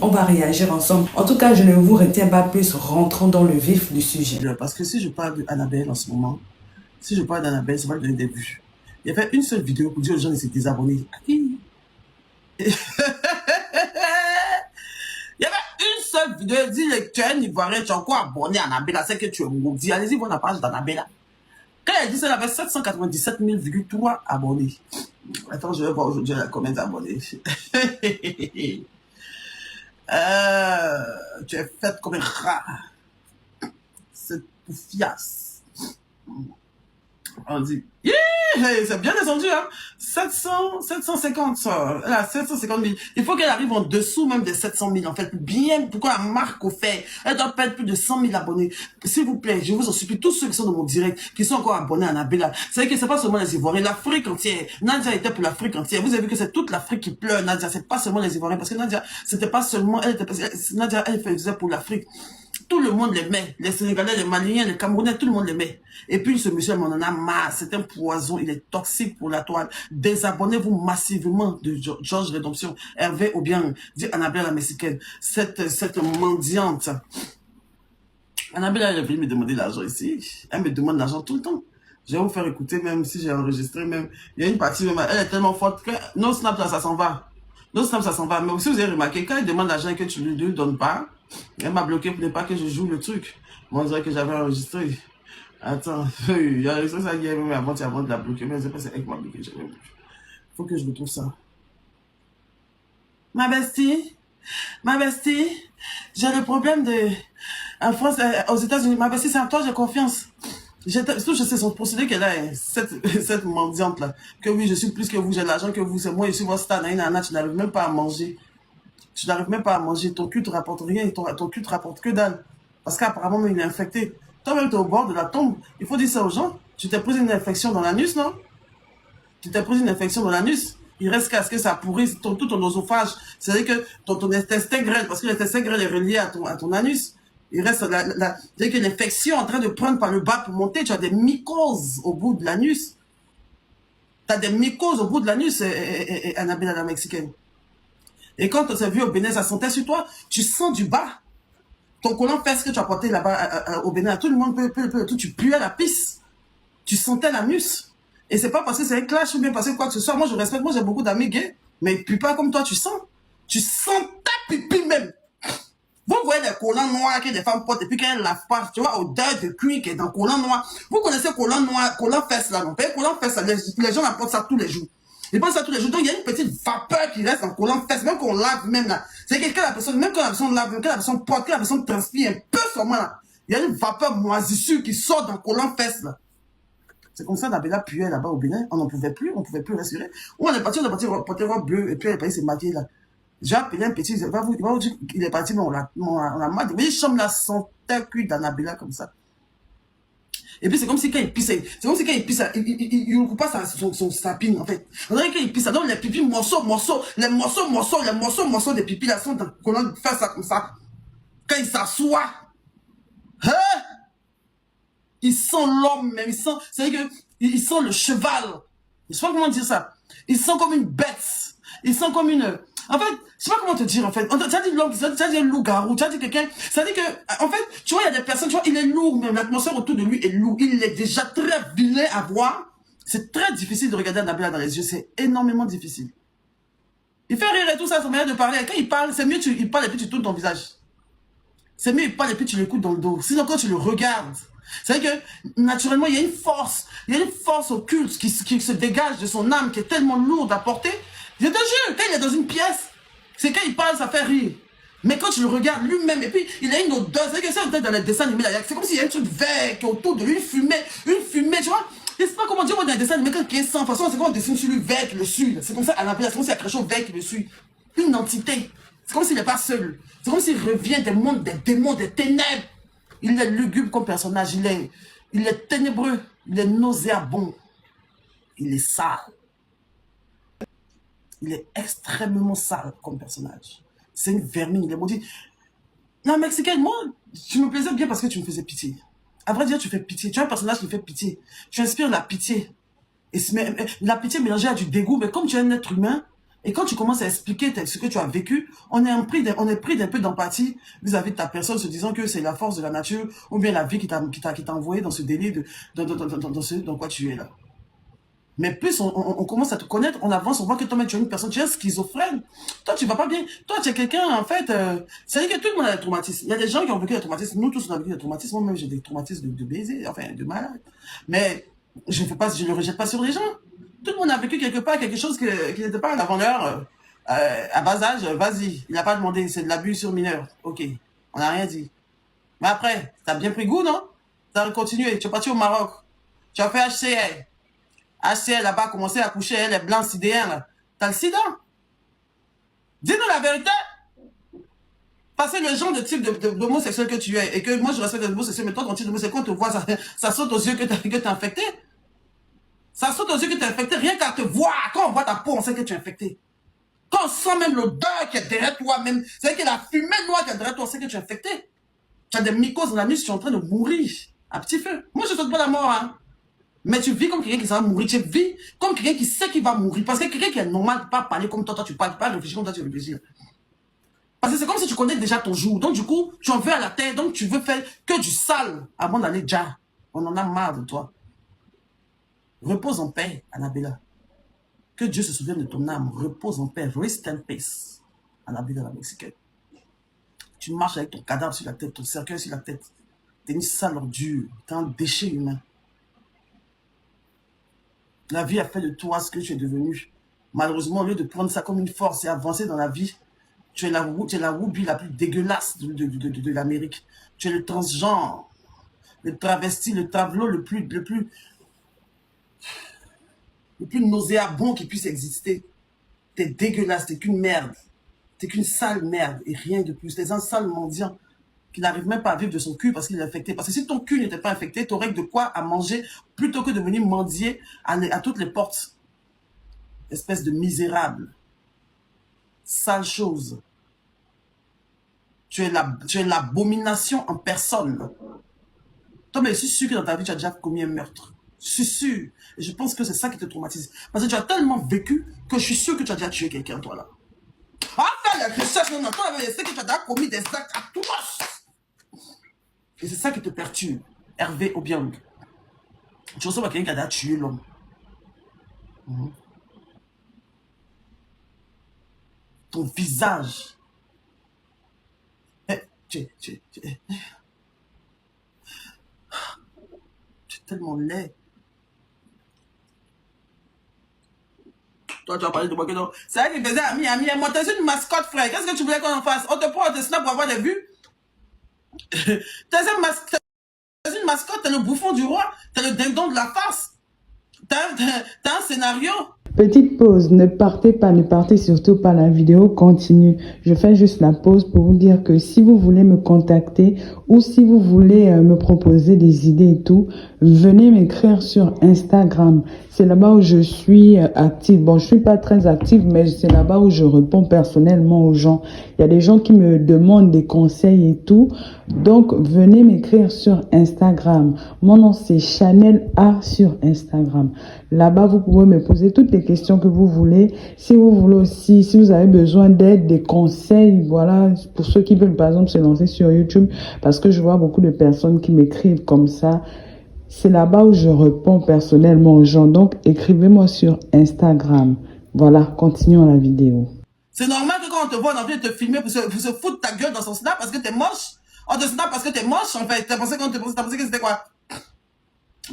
On va réagir ensemble. En tout cas, je ne vous retiens pas plus, rentrons dans le vif du sujet. Parce que si je parle d'Annabelle en ce moment, si je parle d'Annabelle, ça va donner des vues. Il y avait une seule vidéo pour dire aux gens de se désabonner. Il y avait une seule vidéo, elle dit tu es un Ivoirien, tu es encore abonné à Annabelle, c'est que tu es maudit. Allez-y, voir la page d'Annabelle. Quand elle dit ça, elle avait 797 000,3 abonnés. Attends, je vais voir aujourd'hui combien d'abonnés. Tu es faite comme un rat. C'est poufiasse. On dit, c'est bien descendu, hein. 750 000. Il faut qu'elle arrive en dessous même des 700 000, en fait. Bien, pourquoi la marque au fait? Elle doit perdre plus de 100 000 abonnés. S'il vous plaît, je vous en supplie, tous ceux qui sont dans mon direct, qui sont encore abonnés à Annabella, c'est que c'est pas seulement les Ivoiriens, l'Afrique entière. Nadia était pour l'Afrique entière. Vous avez vu que c'est toute l'Afrique qui pleure, Nadia. C'est pas seulement les Ivoiriens, parce que Nadia, c'était pas seulement, Nadia, elle faisait pour l'Afrique. Tout le monde l'aimait. Les Sénégalais, les Maliens, les Camerounais, tout le monde l'aimait. Et puis ce monsieur, on en a marre. C'est un poison. Il est toxique pour la toile. Désabonnez-vous massivement de Georges Rédemption, Hervé ou bien dit Annabelle la Mexicaine. Cette mendiante. Annabelle, elle est venue me demander l'argent ici. Elle me demande l'argent tout le temps. Je vais vous faire écouter, même si j'ai enregistré, même. Il y a une partie, même, elle est tellement forte que non snap, ça s'en va. Non snap, ça s'en va. Mais aussi, vous avez remarqué, quand elle demande l'argent et que tu ne lui donnes pas, elle m'a bloqué pour ne pas que je joue le truc. Moi, on dirait que j'avais enregistré. Attends, il y a enregistré ça hier même avant de la bloquer. Mais je sais pas, c'est elle qui m'a bloqué. Faut que je retrouve ça. Ma bestie, j'ai le problème de... En France, aux États-Unis, ma bestie, c'est en toi, j'ai confiance. Surtout, je sais son procédé qu'elle a, cette mendiante-là. Que oui, je suis plus que vous, j'ai l'argent que vous, c'est moi, je suis votre star, tu n'arrives même pas à manger. Tu n'arrives même pas à manger, ton cul te rapporte rien, ton cul te rapporte que dalle. Parce qu'apparemment, il est infecté. Toi-même, tu es au bord de la tombe. Il faut dire ça aux gens. Tu t'es pris une infection dans l'anus, non? Tu t'es pris une infection dans l'anus. Il reste qu'à ce que ça pourrisse tout ton oesophage. C'est-à-dire que ton intestin grêle, parce que l'intestin grêle est relié à ton anus. Il reste c'est-à-dire que l'infection est en train de prendre par le bas pour monter. Tu as des mycoses au bout de l'anus. Tu as des mycoses au bout de l'anus, Annabella la Mexicaine. Et quand on s'est vu au Bénin, ça sentait sur toi, tu sens du bas. Ton collant fait ce que tu as porté là-bas au Bénin. Tout le monde peut, tu puais la pisse. Tu sentais l'anus. Et c'est pas parce que c'est un clash ou bien parce que quoi que ce soit. Moi, je respecte, moi, j'ai beaucoup d'amis gays, mais ils puent pas comme toi, tu sens. Tu sens ta pipi même. Vous voyez des collants noirs que des femmes portent et puis qu'elles ne lavent pas. Tu vois, odeur de cuir qui est dans le collant noir. Vous connaissez collant noir, collant fesse là, non? Collant fesse, les gens apportent ça tous les jours. Ils pensent ça tous les jours. Donc, il y a une petite vapeur qui reste dans le collant fesse, même qu'on lave même là. C'est que la personne, même quand la personne lave, même quand la personne porte, quand la personne transpire un peu seulement là, il y a une vapeur moisissure qui sort dans le collant fesse là. C'est comme ça, Annabella puait là-bas au Bénin. On pouvait plus respirer. Ou on est parti porter robe bleue et puis elle est partie se maquiller là. J'ai appelé un petit, il va vous dire qu'il est parti, mais on l'a mal. Mais il chambre la sentait cuit d'Annabella comme ça. Et puis c'est comme si quand il pissait, il ne coupe pas son sapine en fait. On dirait qu'il pisse, donc les pipis morceaux des pipis là sont dans qu'on fait ça comme ça. Quand il s'assoit, hein? Il sent l'homme même, c'est-à-dire qu'il sent le cheval. Je sais pas comment dire ça. Il sent comme une bête. Il sent comme une... En fait, je sais pas comment te dire, en fait. Tu as dit l'homme, tu as dit loup-garou, tu as dit quelqu'un... C'est-à-dire que, en fait, tu vois, il y a des personnes, tu vois, il est lourd, même l'atmosphère autour de lui est lourd. Il est déjà très vilain à voir. C'est très difficile de regarder Annabella dans les yeux. C'est énormément difficile. Il fait rire et tout ça, son manière de parler. Quand il parle, c'est mieux, il parle et puis tu tournes ton visage. C'est mieux, il parle et puis tu l'écoutes dans le dos. Sinon, quand tu le regardes, c'est-à-dire que, naturellement, il y a une force occulte qui se dégage de son âme, qui est tellement lourde à porter. Je te jure, quand il est dans une pièce, c'est quand il parle, ça fait rire. Mais quand tu le regardes lui-même, et puis il a une odeur, c'est que c'est peut-être dans les dessins animés, c'est comme s'il y a un truc vert qui est autour de lui, une fumée, tu vois. Je sais pas comment dire, moi, dans les dessins animés, quand il est sans, de toute façon, c'est comme on dessine sur lui vert qui le suit. C'est comme ça, à l'intérieur, c'est comme s'il y a quelque chose vert qui le suit. Une entité. C'est comme s'il n'est pas seul. C'est comme s'il revient des mondes, des démons, des ténèbres. Il est lugubre comme personnage, il est ténébreux, il est nauséabond, il est sale. Il est extrêmement sale comme personnage. C'est une vermine, il est maudit. Non, Mexicaine, moi, tu me plaisais bien parce que tu me faisais pitié. À vrai dire, tu fais pitié. Tu es un personnage qui fait pitié. Tu inspires la pitié. Et la pitié mélangée à du dégoût, mais comme tu es un être humain, Et quand tu commences à expliquer ce que tu as vécu, on est pris d'un peu d'empathie vis-à-vis de ta personne, se disant que c'est la force de la nature ou bien la vie qui t'a envoyé dans ce délire, dans quoi tu es là. Mais plus on commence à te connaître, on avance, on voit que toi-même tu es une personne, tu es schizophrène. Toi, tu vas pas bien. Toi, tu es quelqu'un, en fait, c'est-à-dire que tout le monde a des traumatismes. Il y a des gens qui ont vécu des traumatismes. Nous tous, on a vécu des traumatismes. Moi-même, j'ai des traumatismes de baiser, enfin, de malade. Mais je ne le rejette pas sur les gens. Tout le monde a vécu quelque part quelque chose qui n'était pas à l'avant-l'heure. À bas âge, vas-y. Il n'a pas demandé, c'est de l'abus sur mineur. Ok, on n'a rien dit. Mais après, t'as bien pris goût, non? T'as continué, tu es parti au Maroc. Tu as fait HCR. HCR là-bas, commencé à coucher, elle est blanc sidéen, là. T'as le sida. Dis-nous la vérité. Parce que le genre de type d'homosexuel que tu es, et que moi je respecte les homosexuels, mais toi, ton type d'homosexuel, quand on te voit, ça saute aux yeux que t'es infecté. Ça saute aux yeux que t'es infecté, rien qu'à te voir. Quand on voit ta peau, on sait que tu es infecté. Quand on sent même l'odeur qui est derrière toi, même, c'est que la fumée noire qui est derrière toi, on sait que tu es infecté. Tu as des mycoses dans la nuit, tu es en train de mourir à petit feu. Moi, je ne souhaite pas la mort, hein. Mais tu vis comme quelqu'un qui va mourir. Tu vis comme quelqu'un qui sait qu'il va mourir. Parce que quelqu'un qui est normal ne peut pas parler comme toi, tu parles, pas réfléchir comme toi, tu réfléchis. Parce que c'est comme si tu connais déjà ton jour. Donc, du coup, tu en veux à la terre. Donc, tu veux faire que du sale avant d'aller déjà. On en a marre de toi. Repose en paix, Annabella. Que Dieu se souvienne de ton âme. Repose en paix. Rest in peace, Annabella, la Mexicaine. Tu marches avec ton cadavre sur la tête, ton cercueil sur la tête. T'es une sale ordure. T'es un déchet humain. La vie a fait de toi ce que tu es devenu. Malheureusement, au lieu de prendre ça comme une force et avancer dans la vie, tu es la Whoopi la plus dégueulasse de l'Amérique. Tu es le transgenre, le travesti, le tableau le plus nauséabond qui puisse exister. T'es dégueulasse, t'es qu'une merde. T'es qu'une sale merde et rien de plus. T'es un sale mendiant qui n'arrive même pas à vivre de son cul parce qu'il est infecté. Parce que si ton cul n'était pas infecté, tu aurais de quoi à manger plutôt que de venir mendier à toutes les portes. Espèce de misérable. Sale chose. Tu es l'abomination en personne. Toi, mais je suis sûr que dans ta vie, tu as déjà commis un meurtre. Je suis sûr. Et je pense que c'est ça qui te traumatise. Parce que tu as tellement vécu que je suis sûr que tu as déjà tué quelqu'un, toi, là. Ah, fais la recherche, non, toi, je sais que tu as déjà commis des actes atroces. Et c'est ça qui te perturbe. Hervé Obiang. Tu ressembles à quelqu'un qui a déjà tué l'homme. Ton visage. Tu es tellement laid. Toi, tu as parlé de moi que non. C'est vrai qu'il faisait ami. Moi, t'es une mascotte, frère. Qu'est-ce que tu voulais qu'on en fasse? On te prend, on te snap pour avoir des vues. T'es une mascotte, t'es le bouffon du roi. T'es le dindon de la farce. T'as un scénario. Petite pause, ne partez pas, ne partez surtout pas, la vidéo continue. Je fais juste la pause pour vous dire que si vous voulez me contacter ou si vous voulez me proposer des idées et tout, venez m'écrire sur Instagram. C'est là-bas où je suis active. Bon, je suis pas très active, mais c'est là-bas où je réponds personnellement aux gens. Il y a des gens qui me demandent des conseils et tout. Donc, venez m'écrire sur Instagram. Mon nom, c'est Chanel A sur Instagram. Là-bas, vous pouvez me poser toutes les questions que vous voulez. Si vous voulez aussi, si vous avez besoin d'aide, des conseils, voilà, pour ceux qui veulent par exemple se lancer sur YouTube, parce que je vois beaucoup de personnes qui m'écrivent comme ça. C'est là-bas où je réponds personnellement aux gens. Donc, écrivez-moi sur Instagram. Voilà, continuons la vidéo. C'est normal que quand on te voit, on a envie de te filmer pour se foutre ta gueule dans son snap parce que t'es moche. On te snap parce que t'es moche, en fait. T'as pensé que c'était quoi?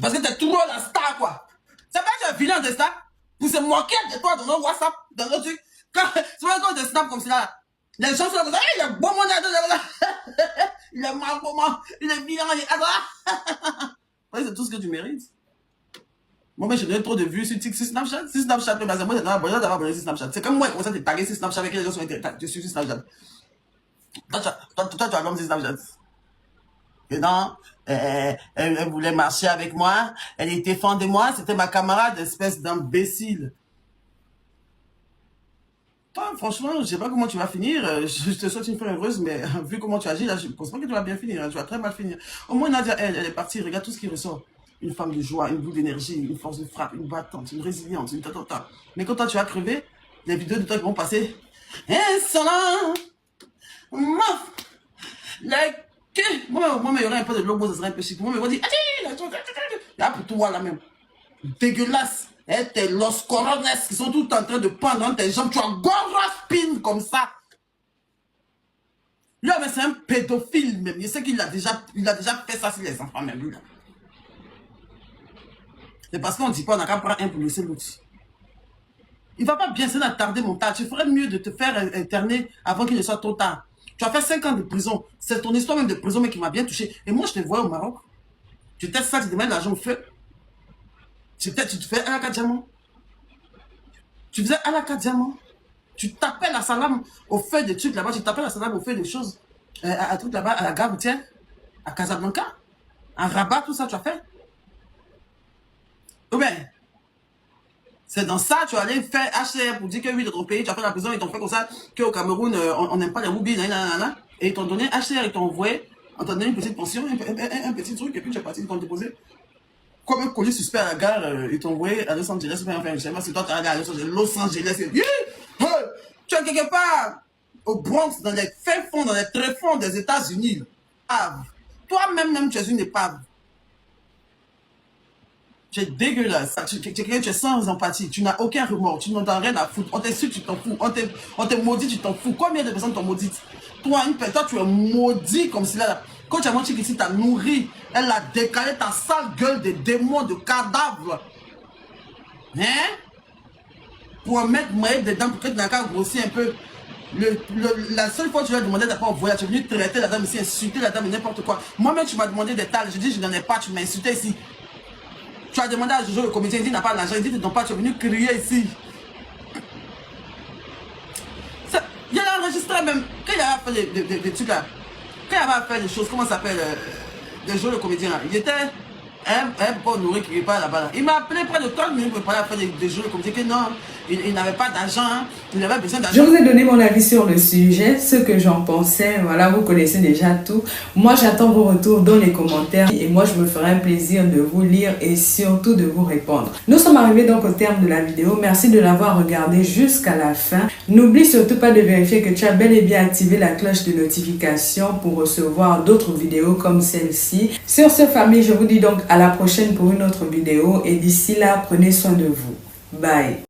Parce que t'es toujours la star, quoi. C'est pas que tu es vilain de ça pour se moquer de toi dans nos WhatsApp, dans nos trucs. C'est vrai quand on te snap comme ça, les gens sont comme ça, il est bon, il est mal, il est vilain, il est... Ouais, c'est tout ce que tu mérites. Moi, mais je donne trop de vues sur Snapchat. Si Snapchat, moi, j'ai besoin d'avoir abonné sur Snapchat. C'est comme moi, comme ça, t'es tagué sur Snapchat avec les gens sur Snapchat. Toi, tu as comme sur Snapchat. Et non, elle voulait marcher avec moi, elle était fan de moi, c'était ma camarade, espèce d'imbécile. Toi, franchement, je sais pas comment tu vas finir. Je te souhaite une fin heureuse, mais vu comment tu agis, là, je pense pas que tu vas bien finir. Tu vas très mal finir. Au moins, Nadia, elle est partie. Regarde tout ce qui ressort. Une femme de joie, une boule d'énergie, une force de frappe, une battante, une résilience, une tatata. Mais quand toi, tu as crevé, les vidéos de toi qui vont passer. Insolent. Maf. Moi, il y aurait un peu de logo, ça serait un peu chic. Moi, il va dire, là, pour toi, là même. Dégueulasse. Et tes los corones qui sont tout en train de pendre dans tes jambes. Tu as grosse spin comme ça. Lui, mais c'est un pédophile même. Je sais qu'il a déjà fait ça sur les enfants même. Lui, là. C'est parce qu'on ne dit pas, on n'a qu'à prendre un pour laisser l'autre. Il ne va pas bien se attarder mon tas. Tu ferais mieux de te faire interner avant qu'il ne soit trop tard. Tu as fait 5 ans de prison. C'est ton histoire même de prison mais qui m'a bien touché. Et moi, je te vois au Maroc. Tu testes ça, tu te mets l'argent au feu. Tu te fais à la 4 diamants. Tu faisais à la 4 diamants. Tu tapais la salame au feu des trucs là-bas. Tu tapais la salame au feu des choses. À trucs là-bas, à la gare routière, à Casablanca, à Rabat, tout ça, tu as fait. Ou bien, c'est dans ça, tu allais faire HCR pour dire que oui, de ton pays, tu as fait la prison, ils t'ont fait comme ça, qu'au Cameroun, on n'aime pas les roubilles, et ils t'ont donné HCR, ils t'ont envoyé, on t'a donné une petite pension, un petit truc, et puis tu es parti, ils t'ont déposé. Comme un colis suspect à la gare, ils t'ont envoyé à Los Angeles, enfin, je sais pas si toi tu es allé à Los Angeles, et tu es quelque part au Bronx, dans les fins fonds, dans les tréfonds des États-Unis. Toi-même, tu es une épave. Tu es dégueulasse. Tu es sans empathie. Tu n'as aucun remords. Tu n'en as rien à foutre. On t'insulte, tu t'en fous. On te maudit, tu t'en fous. Combien de personnes t'ont maudit? Toi, tu es maudit comme si là. Quand tu as menti ici, t'as nourri. Elle a décalé ta sale gueule de démons, de cadavres. Hein? Pour mettre moyen dedans, pour que tu n'as qu'à grossir un peu. La seule fois que tu lui as demandé d'avoir un voyage, tu es venu traiter la dame ici, insulter la dame, n'importe quoi. Moi-même, tu m'as demandé des tales. Je dis, je n'en ai pas, tu m'as insulté ici. Tu as demandé à Jojo, le comédien, il dit, il n'a pas l'argent, il dit, non pas, tu es venu crier ici. Il a enregistré même, quand il a fait des trucs là, quand il avait fait des choses, comment ça s'appelle, de Jojo, le comédien là, il était un bon nourri qui n'est pas là-bas. Il m'a appelé près de 30 minutes pour parler après des jours, le comédien, que non, il n'avait pas d'argent, il avait besoin d'argent. Je vous ai donné mon avis sur le sujet, ce que j'en pensais. Voilà, vous connaissez déjà tout. Moi, j'attends vos retours dans les commentaires et moi, je me ferai un plaisir de vous lire et surtout de vous répondre. Nous sommes arrivés donc au terme de la vidéo. Merci de l'avoir regardé jusqu'à la fin. N'oublie surtout pas de vérifier que tu as bel et bien activé la cloche de notification pour recevoir d'autres vidéos comme celle-ci. Sur ce, famille, je vous dis donc à la prochaine pour une autre vidéo et d'ici là, prenez soin de vous. Bye.